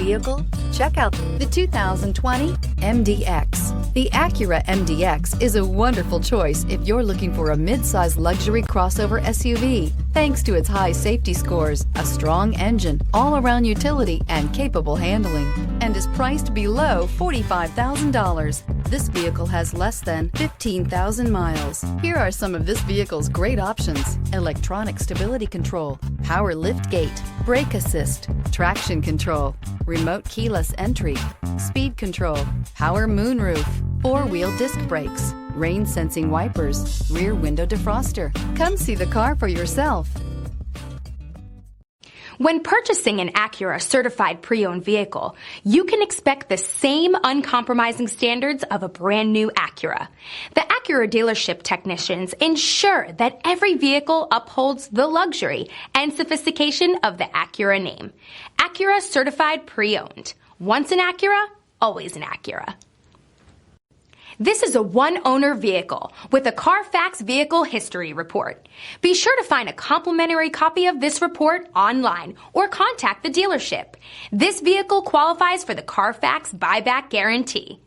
vehicle? Check out the 2020 MDX. The Acura MDX is a wonderful choice if you're looking for a mid-size luxury crossover SUV. Thanks to its high safety scores, a strong engine, all-around utility, and capable handling, and is priced below $45,000. This vehicle has less than 15,000 miles. Here are some of this vehicle's great options: electronic stability control, power liftgate, brake assist, traction control, remote keyless entry, speed control, power moonroof, four-wheel disc brakes, rain sensing wipers, rear window defroster. Come see the car for yourself. When purchasing an Acura certified pre-owned vehicle, you can expect the same uncompromising standards of a brand new Acura. The Acura dealership technicians ensure that every vehicle upholds the luxury and sophistication of the Acura name. Acura certified pre-owned. Once an Acura, always an Acura. This is a one-owner vehicle with a Carfax Vehicle History Report. Be sure to find a complimentary copy of this report online or contact the dealership. This vehicle qualifies for the Carfax Buyback Guarantee.